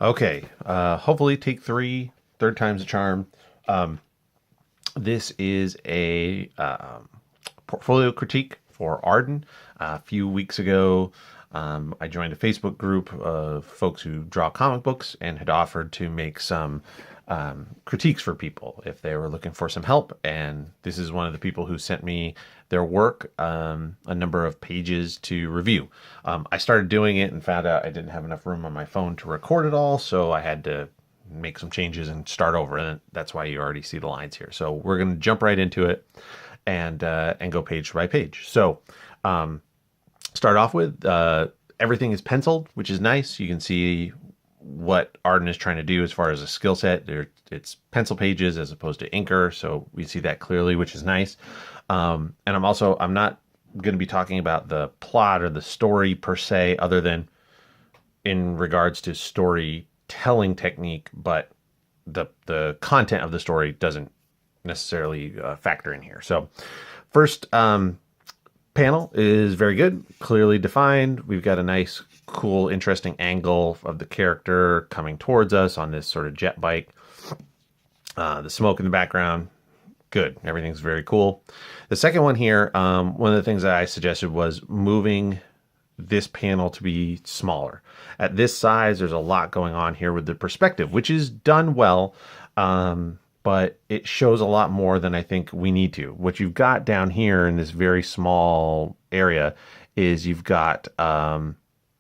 Okay. Hopefully take three. Third time's a charm. Um, this is a portfolio critique for Arden. A few weeks ago, I joined a Facebook group of folks who draw comic books and had offered to make some critiques for people if they were looking for some help. And this is one of the people who sent me their work, a number of pages to review. I started doing it and found out I didn't have enough room on my phone to record it all, so I had to make some changes and start over. And that's why you already see the lines here. So we're going to jump right into it and go page by page. So start off with everything is penciled, which is nice. You can see what Arden is trying to do as far as a skill set. It's pencil pages as opposed to inker, so we see that clearly, which is nice. And I'm not going to be talking about the plot or the story per se, other than in regards to storytelling technique, but the content of the story doesn't necessarily factor in here. So first panel is very good, clearly defined. We've got a nice, cool, interesting angle of the character coming towards us on this sort of jet bike. The smoke in the background, good. Everything's very cool. The second one here, one of the things that I suggested was moving this panel to be smaller. At this size, there's a lot going on here with the perspective, which is done well, but it shows a lot more than I think we need to. What you've got down here in this very small area is you've got,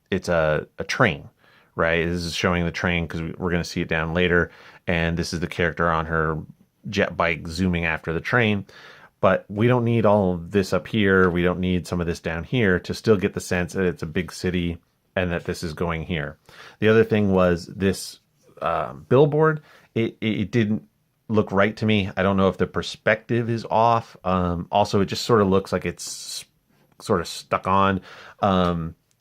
it's a train, right? This is showing the train because we're going to see it down later. And this is the character on her jet bike zooming after the train. But we don't need all of this up here. We don't need some of this down here to still get the sense that it's a big city and that this is going here. The other thing was this billboard. It didn't look right to me. I don't know if the perspective is off. Also, it just sort of looks like it's sort of stuck on.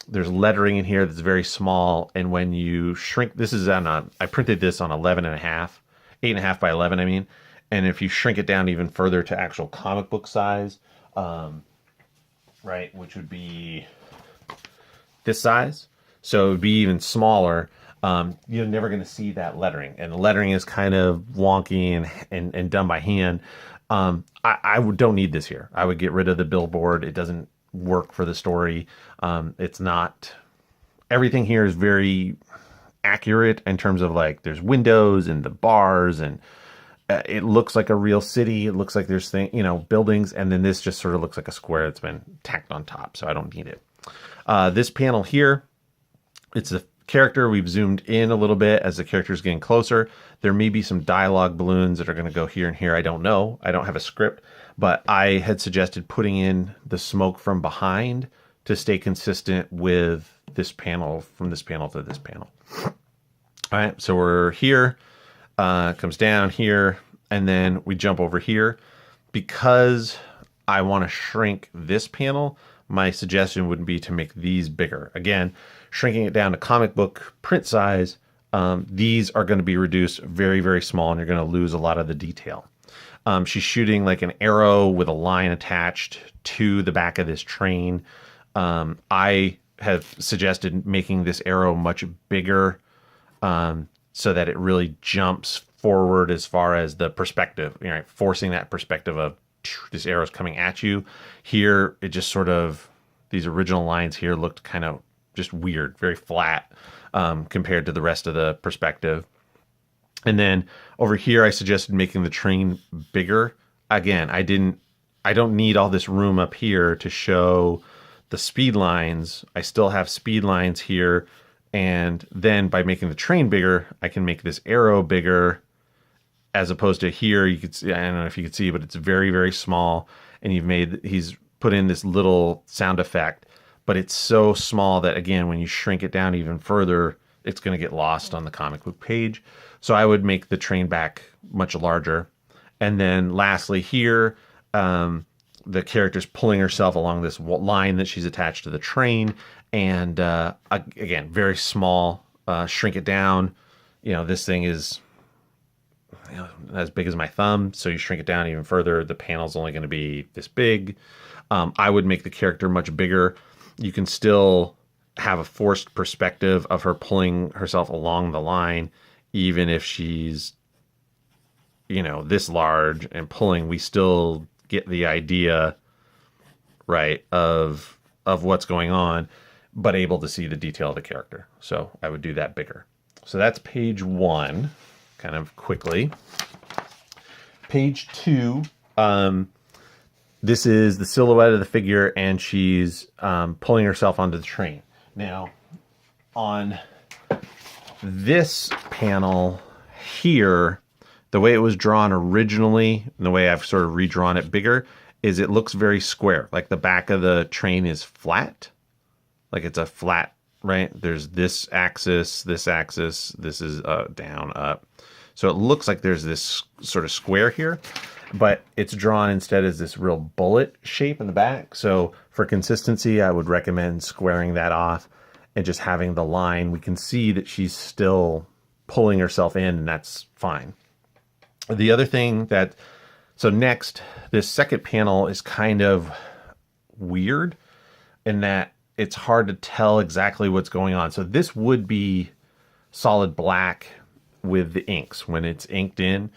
There's lettering in here that's very small. And when you shrink, this is I printed this on 8.5 by 11, I mean. And if you shrink it down even further to actual comic book size, right, which would be this size, so it would be even smaller, you're never going to see that lettering. And the lettering is kind of wonky and done by hand. Don't need this here. I would get rid of the billboard. It doesn't work for the story. It's not, everything here is very accurate in terms of like there's windows and the bars and it looks like a real city. It looks like there's buildings, and then this just sort of looks like a square that's been tacked on top, so I don't need it. This panel here, it's the character. We've zoomed in a little bit as the character is getting closer. There may be some dialogue balloons that are going to go here and here. I don't know. I don't have a script, but I had suggested putting in the smoke from behind to stay consistent with this panel, from this panel to this panel. All right, so we're here. Comes down here, and then we jump over here. Because I want to shrink this panel, my suggestion would be to make these bigger. Again, shrinking it down to comic book print size, these are going to be reduced very, very small, and you're going to lose a lot of the detail. She's shooting like an arrow with a line attached to the back of this train. I have suggested making this arrow much bigger, so that it really jumps forward as far as the perspective, right? Forcing that perspective of this arrow's coming at you. Here, it just sort of, these original lines here looked kind of just weird, very flat compared to the rest of the perspective. And then over here, I suggested making the train bigger. Again, I don't need all this room up here to show the speed lines. I still have speed lines here. And then by making the train bigger, I can make this arrow bigger, as opposed to here. You could see, I don't know if you could see, but it's very, very small. And he's put in this little sound effect, but it's so small that, again, when you shrink it down even further, it's going to get lost on the comic book page. So I would make the train back much larger. And then lastly here, the character's pulling herself along this line that she's attached to the train. And again, very small, shrink it down. This thing is as big as my thumb. So you shrink it down even further. The panel's only going to be this big. I would make the character much bigger. You can still have a forced perspective of her pulling herself along the line, even if she's, this large and pulling, we still get the idea, right, of what's going on, but able to see the detail of the character. So I would do that bigger. So that's page 1, kind of quickly. Page 2, this is the silhouette of the figure, and she's pulling herself onto the train. Now, on this panel here, the way it was drawn originally, and the way I've sort of redrawn it bigger, is it looks very square. Like the back of the train is flat. Like it's a flat, right? There's this axis, this is down, up. So it looks like there's this sort of square here, but it's drawn instead as this real bullet shape in the back. So for consistency, I would recommend squaring that off and just having the line. We can see that she's still pulling herself in, and that's fine. The other thing so next, this second panel is kind of weird in that it's hard to tell exactly what's going on. So this would be solid black with the inks when it's inked in.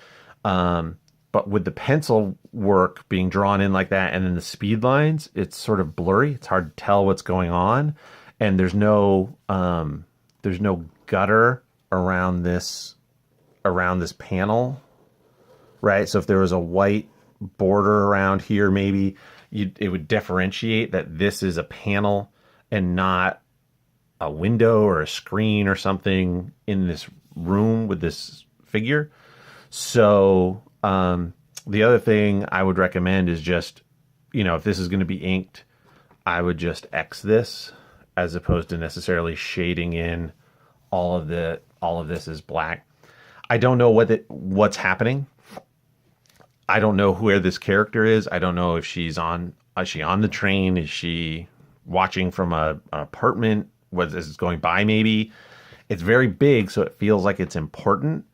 But with the pencil work being drawn in like that, and then the speed lines, it's sort of blurry. It's hard to tell what's going on. And there's no gutter around this panel, right? So if there was a white border around here, maybe it would differentiate that this is a panel and not a window or a screen or something in this room with this figure. So the other thing I would recommend is just, if this is going to be inked, I would just X this as opposed to necessarily shading in all of this is black. I don't know what's happening. I don't know where this character is. I don't know if is she on the train? Is she watching from an apartment? Is it going by maybe? It's very big, so it feels like it's important,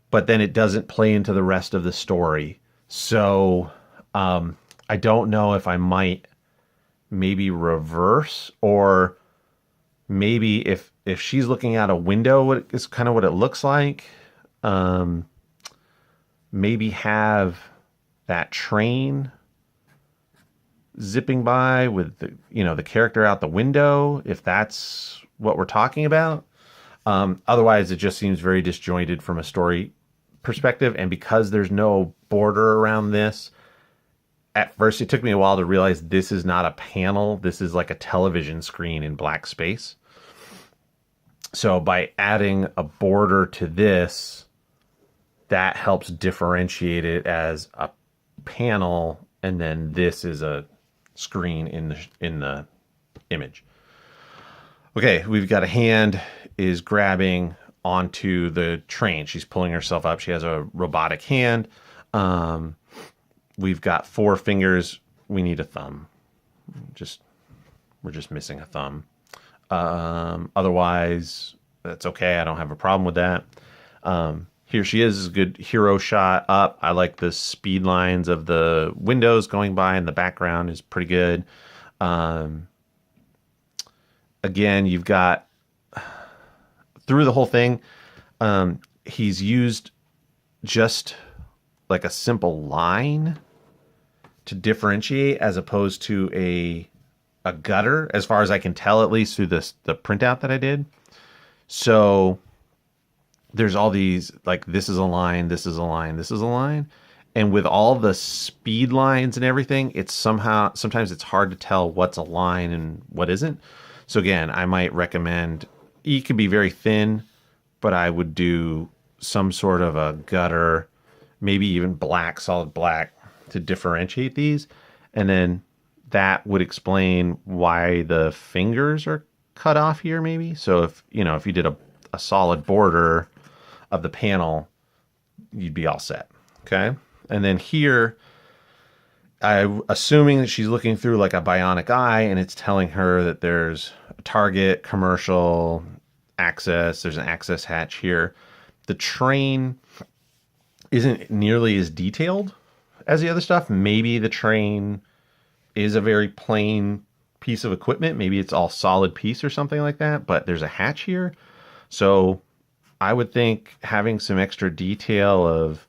but then it doesn't play into the rest of the story. So I don't know if I might maybe reverse, or maybe if she's looking out a window, what is kind of what it looks like. Maybe have that train zipping by with the character out the window, if that's what we're talking about. Otherwise, it just seems very disjointed from a story perspective. And because there's no border around this, at first it took me a while to realize this is not a panel. This is like a television screen in black space. So by adding a border to this, that helps differentiate it as a panel, and then this is a screen in the image. Okay, we've got a hand is grabbing onto the train. She's pulling herself up. She has a robotic hand. We've got 4 fingers. We need a thumb. We're just missing a thumb. Otherwise, that's okay. I don't have a problem with that. Here she is, a good hero shot up. I like the speed lines of the windows going by, and the background is pretty good. Again, you've got through the whole thing, he's used just like a simple line to differentiate, as opposed to a gutter, as far as I can tell, at least through the printout that I did. So there's all these, like, this is a line, this is a line, this is a line. And with all the speed lines and everything, sometimes it's hard to tell what's a line and what isn't. So again, I might recommend, it could be very thin, but I would do some sort of a gutter, maybe even black, solid black, to differentiate these. And then that would explain why the fingers are cut off here, maybe. So if you did a solid border of the panel, you'd be all set. Okay. And then here, I'm assuming that she's looking through like a bionic eye, and it's telling her that there's a target, commercial, access. There's an access hatch here. The train isn't nearly as detailed as the other stuff. Maybe the train is a very plain piece of equipment. Maybe it's all solid piece or something like that, but there's a hatch here. So I would think having some extra detail of,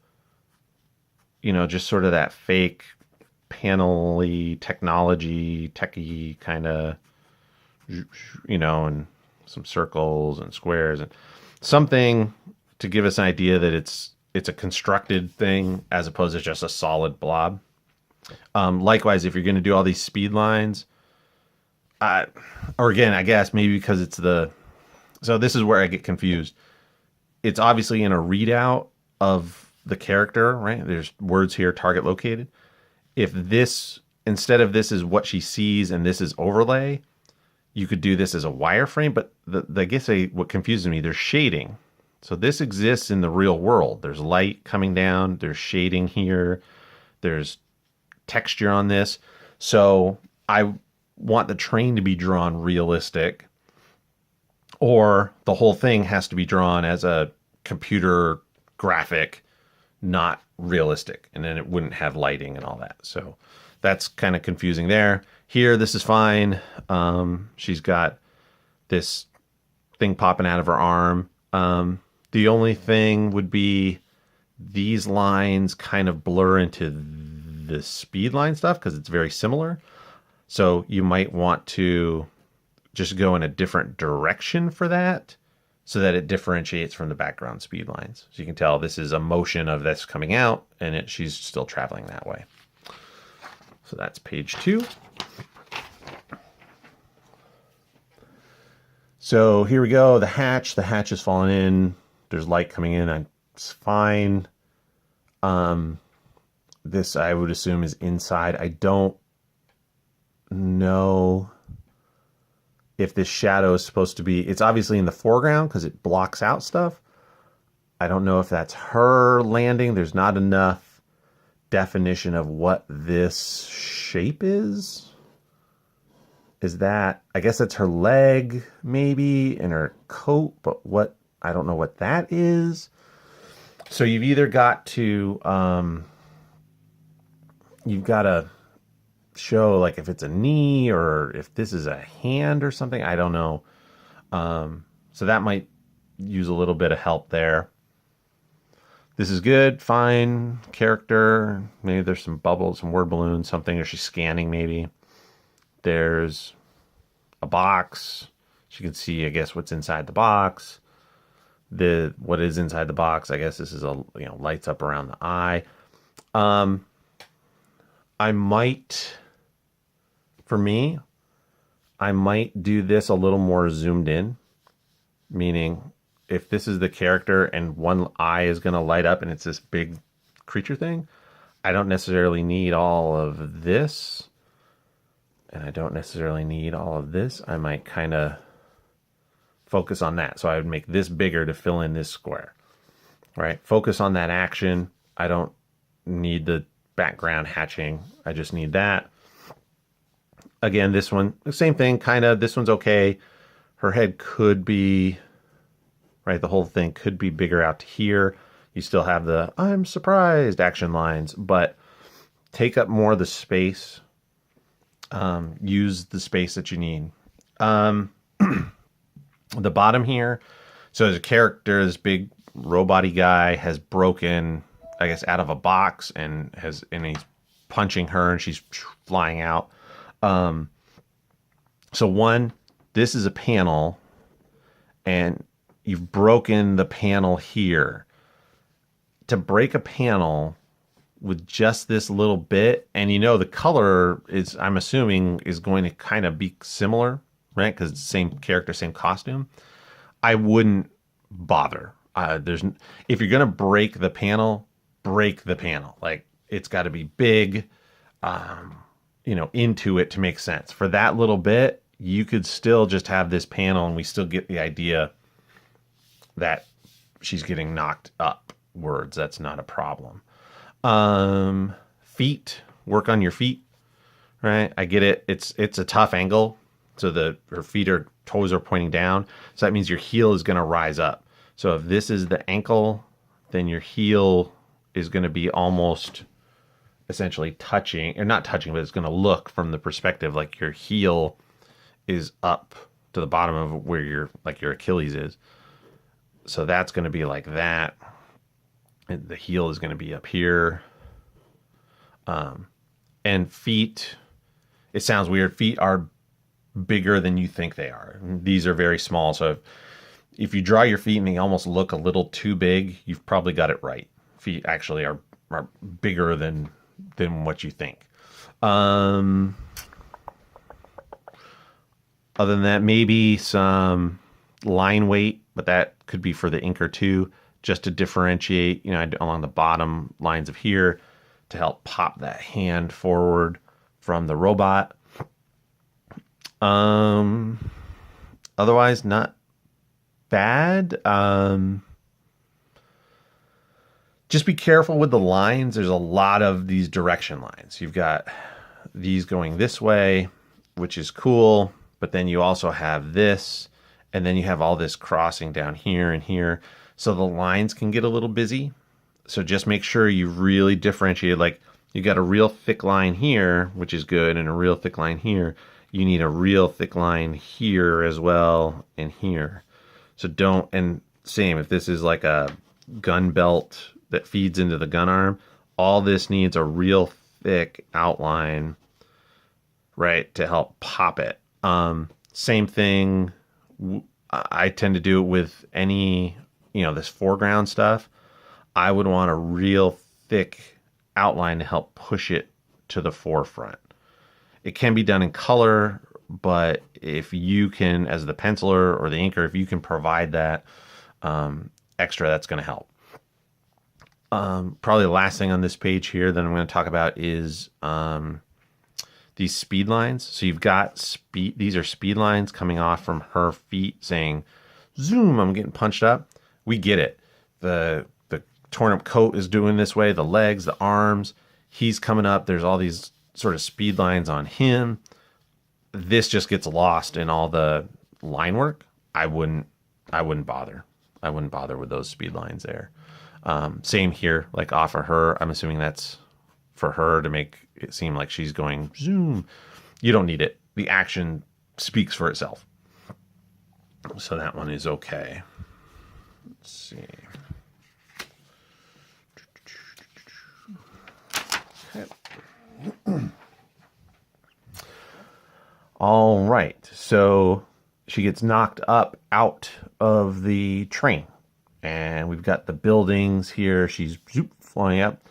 just sort of that fake panel-y technology, techie kind of, and some circles and squares and something to give us an idea that it's a constructed thing as opposed to just a solid blob. Likewise, if you're going to do all these speed lines, or again, I guess maybe because so this is where I get confused. It's obviously in a readout of the character, right? There's words here, target located. If this, instead of this is what she sees and this is overlay, you could do this as a wireframe, but I guess what confuses me, there's shading. So this exists in the real world. There's light coming down, there's shading here, there's texture on this. So I want the train to be drawn realistic, or the whole thing has to be drawn as a computer graphic, not realistic, and then it wouldn't have lighting and all that. So that's kind of confusing there. Here, this is fine. She's got this thing popping out of her arm. The only thing would be these lines kind of blur into the speed line stuff because it's very similar. So you might want to just go in a different direction for that so that it differentiates from the background speed lines. So you can tell this is a motion of this coming out and she's still traveling that way. So that's page 2. So here we go. The hatch is falling in. There's light coming in. It's fine. This I would assume is inside. I don't know if this shadow is supposed to be, it's obviously in the foreground because it blocks out stuff. I don't know if that's her landing. There's not enough definition of what this shape is. Is that, I guess that's her leg maybe and her coat, but I don't know what that is. So you've either got to, you've got to show like if it's a knee or if this is a hand or something. I don't know. So that might use a little bit of help there. This is good, fine. Character, maybe there's some bubbles, some word balloons, something, or she's scanning maybe. There's a box. She can see, I guess, what's inside the box. What is inside the box, I guess this is lights up around the eye. For me, I might do this a little more zoomed in, meaning if this is the character and one eye is going to light up and it's this big creature thing, I don't necessarily need all of this. And I don't necessarily need all of this. I might kind of focus on that. So I would make this bigger to fill in this square, right? Focus on that action. I don't need the background hatching. I just need that. Again, this one, the same thing, kind of. This one's okay. Her head could be, right? The whole thing could be bigger out to here. You still have the I'm surprised action lines, but take up more of the space. Use the space that you need. The bottom here, so there's a character, this big robot-y guy has broken, I guess, out of a box and he's punching her and she's flying out. So one, this is a panel and you've broken the panel here. To break a panel with just this little bit, and the color is, I'm assuming, is going to kind of be similar, right? Because same character, same costume. I wouldn't bother. If you're gonna break the panel. Like it's got to be big, into it to make sense. For that little bit, you could still just have this panel, and we still get the idea that she's getting knocked upwards. That's not a problem. Feet, work on your feet, right? I get it. It's a tough angle. So her toes are pointing down. So that means your heel is going to rise up. So if this is the ankle, then your heel is going to be almost essentially touching, or not touching, but it's going to look from the perspective like your heel is up to the bottom of where your Achilles is. So that's going to be like that. And the heel is going to be up here. And feet, it sounds weird. Feet are bigger than you think they are. These are very small. So if you draw your feet and they almost look a little too big, you've probably got it right. Feet actually are bigger than what you think. Other than that, maybe some line weight, but that could be for the inker too, just to differentiate, along the bottom lines of here to help pop that hand forward from the robot. Otherwise, not bad. Just be careful with the lines. There's a lot of these direction lines. You've got these going this way, which is cool, but then you also have this, and then you have all this crossing down here and here. So the lines can get a little busy. So just make sure you really differentiate. Like, you got a real thick line here, which is good, and a real thick line here. You need a real thick line here as well, and here. So don't, and same, if this is like a gun belt that feeds into the gun arm, all this needs a real thick outline, right, to help pop it. Same thing, I tend to do it with any, this foreground stuff. I would want a real thick outline to help push it to the forefront. It can be done in color, but if you can, as the penciler or the inker, if you can provide that extra, that's going to help. Probably the last thing on this page here that I'm going to talk about is these speed lines. So you've got these are speed lines coming off from her feet saying, zoom, I'm getting punched up. We get it. The torn up coat is doing this way, the legs, the arms, he's coming up. There's all these sort of speed lines on him. This just gets lost in all the line work. I wouldn't bother. I wouldn't bother with those speed lines there. Same here, like off of her. I'm assuming that's for her to make it seem like she's going zoom. You don't need it. The action speaks for itself. So that one is okay. Let's see. Okay. All right. So she gets knocked up out of the train. And we've got the buildings here. She's flying up.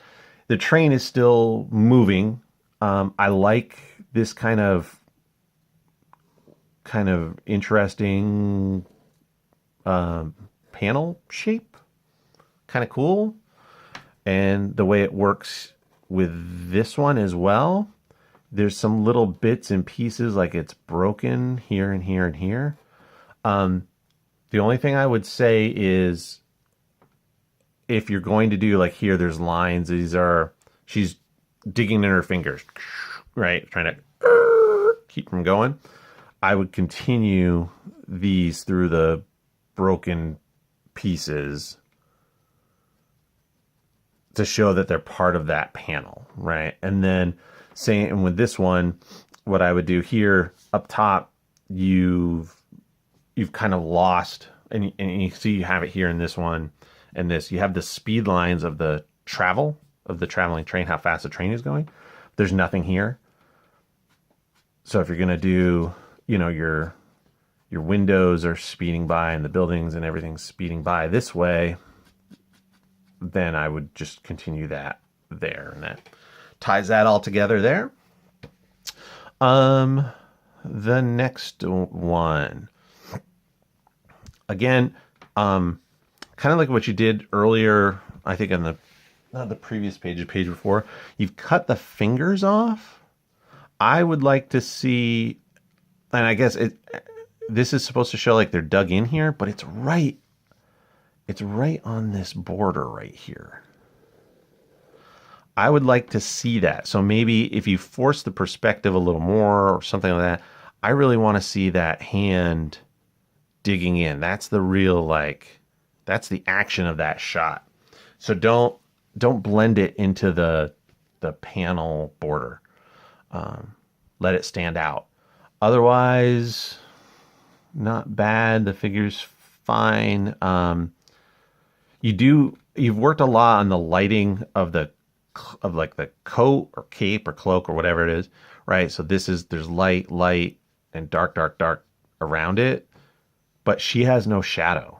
The train is still moving. I like this kind of interesting panel shape. Kind of cool. And the way it works with this one as well. There's some little bits and pieces, like it's broken here and here and here. The only thing I would say is, if you're going to do, like here, there's lines. She's digging in her fingers, right? Trying to keep from going. I would continue these through the broken pieces to show that they're part of that panel, right? And then same with this one, what I would do here up top, you've kind of lost, and you see you have it here in this one and this. You have the speed lines of the traveling train, how fast the train is going. There's nothing here. So if you're going to do, your windows are speeding by and the buildings and everything's speeding by this way, then I would just continue that there, and that ties that all together there. The next one, again, kind of like what you did earlier, I think on not the previous page, the page before, you've cut the fingers off. I would like to see, and I guess this is supposed to show like they're dug in here, but it's right on this border right here. I would like to see that. So maybe if you force the perspective a little more or something like that, I really want to see that hand digging in. That's the real, that's the action of that shot. So don't blend it into the the panel border. Let it stand out. Otherwise, not bad. The figure's fine. You've worked a lot on the lighting of the coat or cape or cloak or whatever it is, right? So there's light, and dark, dark, dark around it, but she has no shadow.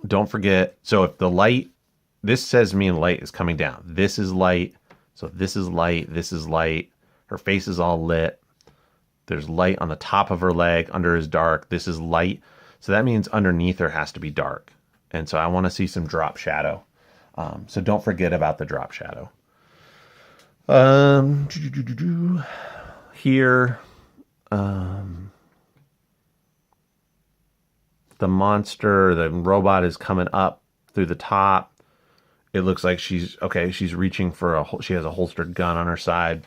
Don't forget. So if the light, this says to me light is coming down. This is light. So this is light. This is light. Her face is all lit. There's light on the top of her leg. Under is dark. This is light. So that means underneath her has to be dark. And so I want to see some drop shadow. So don't forget about the drop shadow. Here, the monster, the robot is coming up through the top. It looks like she's reaching for she has a holstered gun on her side.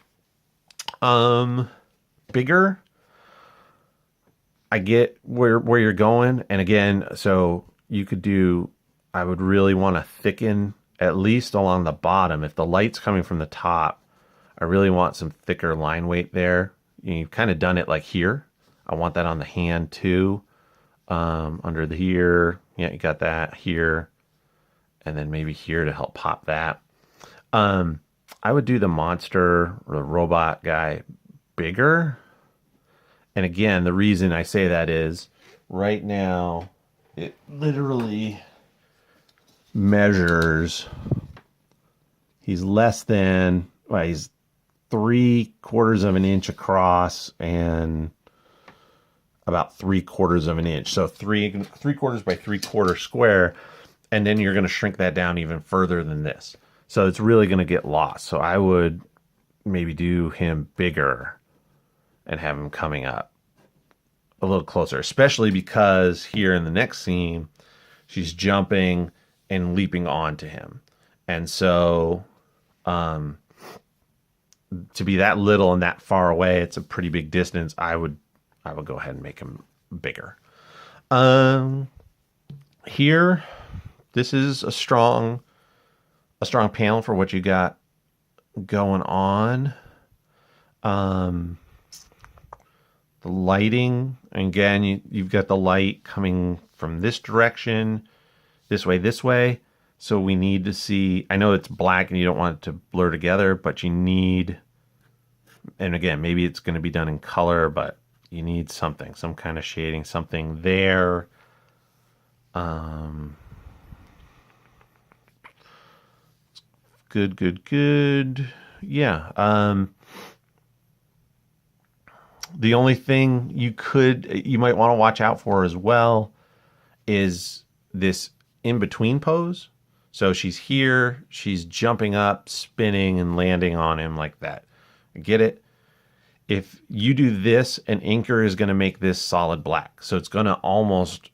Bigger. I get where you're going. And again, so you could I would really want to thicken at least along the bottom. If the light's coming from the top, I really want some thicker line weight there. You've kind of done it like here. I want that on the hand too. Under the here. Yeah, you got that here. And then maybe here to help pop that. I would do the monster or the robot guy bigger. And again, the reason I say that is right now it literally measures. He's less than, he's 3/4 of an inch across and about 3/4 of an inch. So 3/4 by 3/4 square. And then you're going to shrink that down even further than this. So it's really going to get lost. So I would maybe do him bigger and have him coming up a little closer, especially because here in the next scene, she's jumping and leaping onto him. And so to be that little and that far away, it's a pretty big distance. I would go ahead and make him bigger. Here, this is a strong panel for what you got going on. The lighting, again, you've got the light coming from this direction, this way. So we need to see, I know it's black and you don't want it to blur together, but you need, and again, maybe it's going to be done in color, but you need something, some kind of shading, something there. Good. Yeah. The only thing you might want to watch out for as well is this in-between pose. So she's here, she's jumping up, spinning, and landing on him like that. Get it? If you do this, an inker is going to make this solid black. So it's going to almost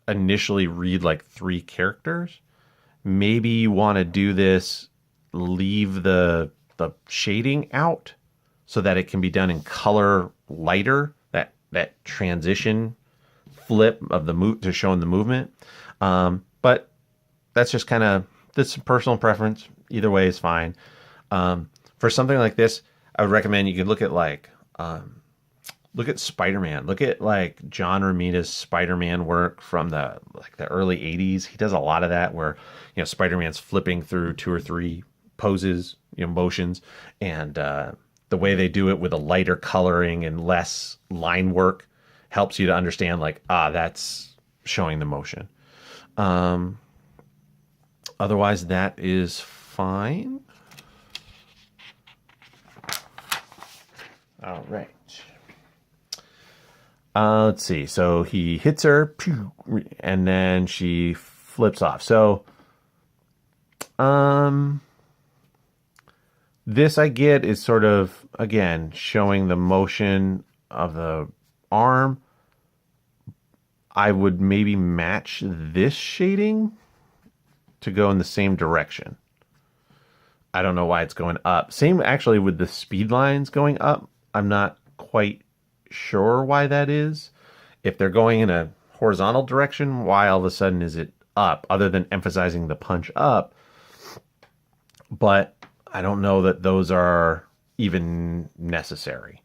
initially read like 3 characters. Maybe you want to do this, leave the shading out so that it can be done in color lighter, that transition flip of the to showing the movement. But that's just that's personal preference. Either way is fine. For something like this, I would recommend you could look at look at Spider-Man. Look at like John Romita's Spider-Man work from the early 80s. He does a lot of that where, Spider-Man's flipping through 2 or 3 poses, motions, and the way they do it with a lighter coloring and less line work helps you to understand that's showing the motion. Otherwise, that is fine. All right. Let's see. So he hits her, and then she flips off. So, this I get is sort of, again, showing the motion of the arm. I would maybe match this shading to go in the same direction. I don't know why it's going up. Same actually with the speed lines going up. I'm not quite sure why that is. If they're going in a horizontal direction, why all of a sudden is it up? Other than emphasizing the punch up, but I don't know that those are even necessary.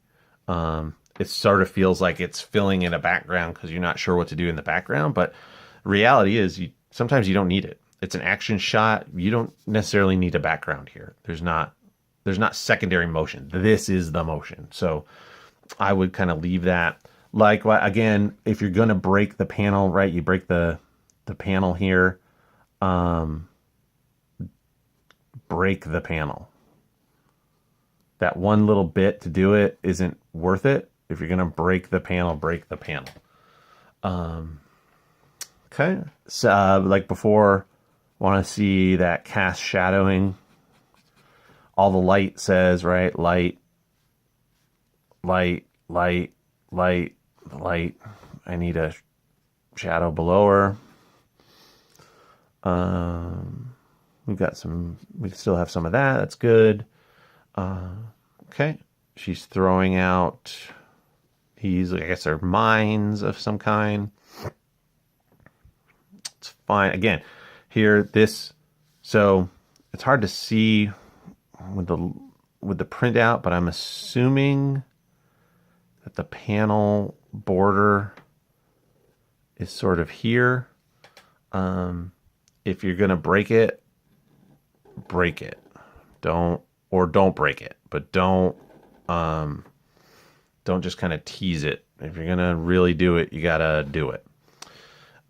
It sort of feels like it's filling in a background because you're not sure what to do in the background. But reality is, sometimes you don't need it. It's an action shot. You don't necessarily need a background here. There's not secondary motion. This is the motion. So I would kind of leave that. Like, again, if you're gonna break the panel, right? You break the panel here. Break the panel. That one little bit to do it isn't worth it. If you're gonna break the panel, break the panel. Okay. So, like before, want to see that cast shadowing. All the light says, right? Light, light, light, light, light. I need a shadow below her. We still have some of that. That's good. Okay. She's throwing out these, I guess they're mines of some kind. It's fine. Again, here, so it's hard to see with the printout, but I'm assuming that the panel border is sort of here. If you're gonna break it. Don't break it, but don't just kind of tease it. If you're gonna really do it, you gotta do it.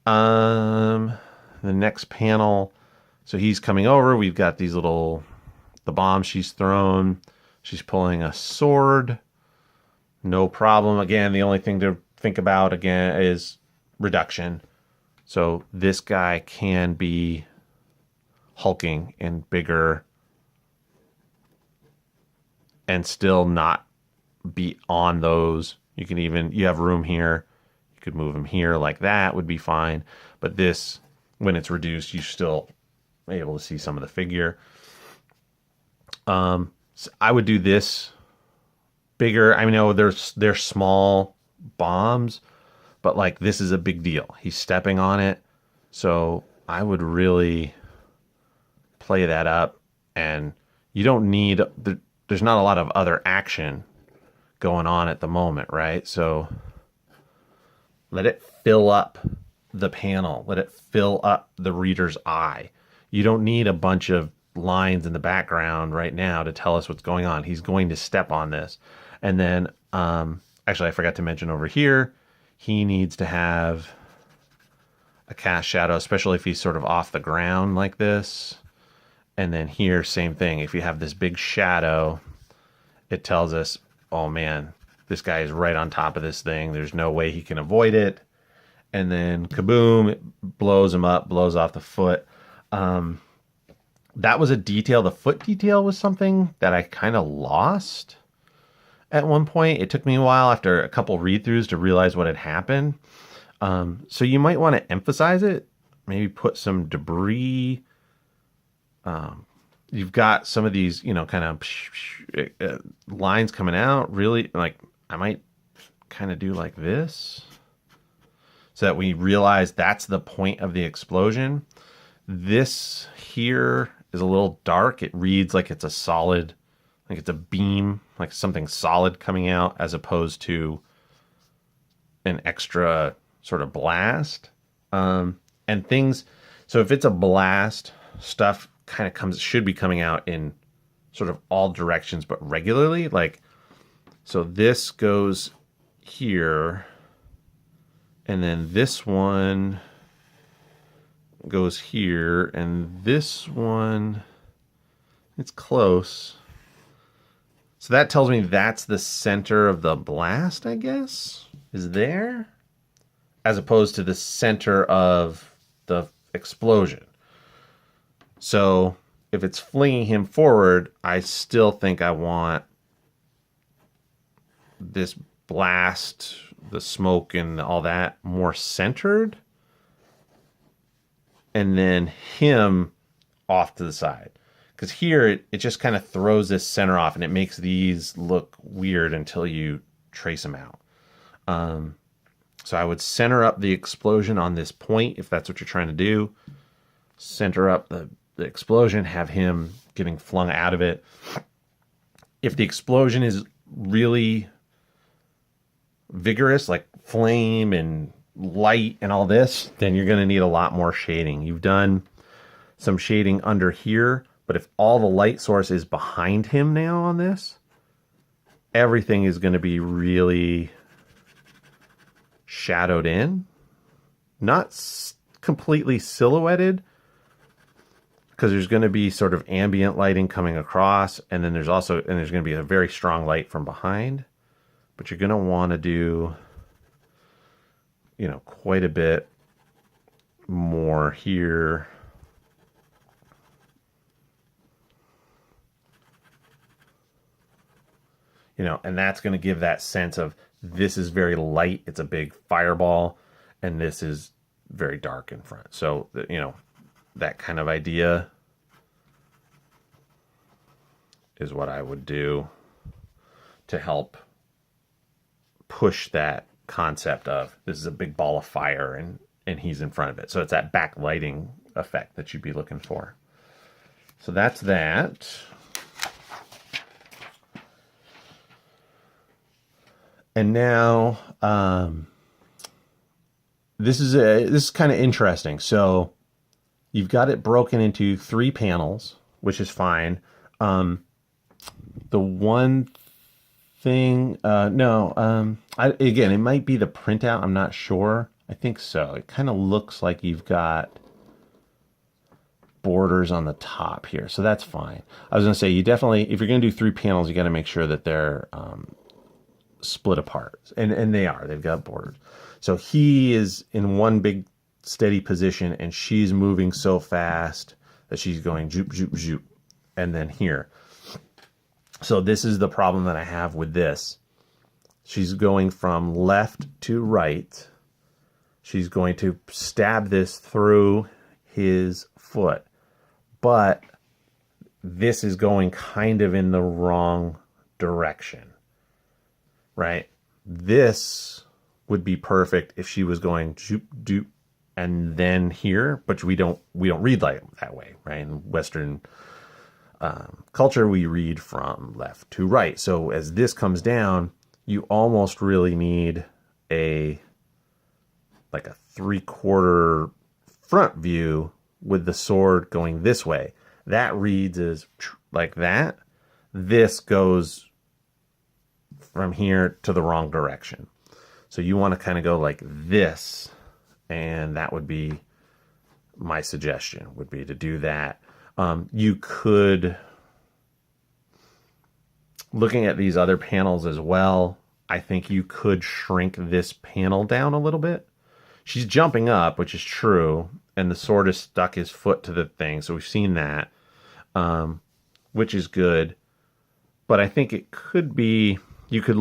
The next panel, so he's coming over. We've got the bombs she's thrown. She's pulling a sword. No problem. Again, the only thing to think about again is reduction. So this guy can be hulking and bigger and still not be on those. You have room here. You could move him here like that would be fine. But this, when it's reduced, you still able to see some of the figure. So I would do this bigger. I know they're small bombs, but like this is a big deal. He's stepping on it. So I would really play that up, and you don't need, there's not a lot of other action going on at the moment, right? So let it fill up the panel. Let it fill up the reader's eye. You don't need a bunch of lines in the background right now to tell us what's going on. He's going to step on this. And then, actually, I forgot to mention over here, he needs to have a cast shadow, especially if he's sort of off the ground like this. And then here, same thing. If you have this big shadow, it tells us, oh man, this guy is right on top of this thing. There's no way he can avoid it. And then kaboom, it blows him up, blows off the foot. That was a detail. The foot detail was something that I kind of lost at one point. It took me a while after a couple read-throughs to realize what had happened. So you might want to emphasize it. Maybe put some debris. You've got some of these, kind of lines coming out. Really, like I might kind of do like this, so that we realize that's the point of the explosion. This here is a little dark. It reads like it's a solid, like it's a beam, like something solid coming out, as opposed to an extra sort of blast. And things, so if it's a blast, stuff kind of should be coming out in sort of all directions, but regularly. Like, so this goes here, and then this one goes here, and this one, it's close. So that tells me that's the center of the blast, I guess, is there, as opposed to the center of the explosion. So if it's flinging him forward, I still think I want this blast, the smoke and all that, more centered. And then him off to the side. Because here, it just kind of throws this center off, and it makes these look weird until you trace them out. So I would center up the explosion on this point, if that's what you're trying to do. Center up the explosion, have him getting flung out of it. If the explosion is really vigorous, like flame and light and all this, then you're going to need a lot more shading. You've done some shading under here, but if all the light source is behind him now on this, everything is going to be really shadowed in. Not completely silhouetted, because there's going to be sort of ambient lighting coming across, and then there's going to be a very strong light from behind. But you're going to want to do, you know, quite a bit more here. You know, and that's going to give that sense of this is very light. It's a big fireball, and this is very dark in front. So, you know, that kind of idea is what I would do to help push that concept of this is a big ball of fire and he's in front of it. So it's that backlighting effect that you'd be looking for. So that's that. And now this is kind of interesting. So you've got it broken into 3 panels, which is fine. The one thing, again, it might be the printout. I'm not sure. I think so. It kind of looks like you've got borders on the top here. So that's fine. I was going to say, you definitely, if you're going to do 3 panels, you got to make sure that they're split apart. And they are. They've got borders. So he is in one big steady position, and she's moving so fast that she's going zoop, zoop, zoop. And then here. So this is the problem that I have with this. She's going from left to right. She's going to stab this through his foot. But this is going kind of in the wrong direction, right? This would be perfect if she was going doop, doop, and then here, but we don't read like that way, right? In Western culture, we read from left to right. So as this comes down, you almost really need like a 3/4 front view with the sword going this way. That reads as like that. This goes from here to the wrong direction. So you want to kind of go like this, and that would be my suggestion, would be to do that. You could, looking at these other panels as well, I think you could shrink this panel down a little bit. She's jumping up, which is true, and the sword has stuck his foot to the thing, so we've seen that, which is good. But I think it could be, you could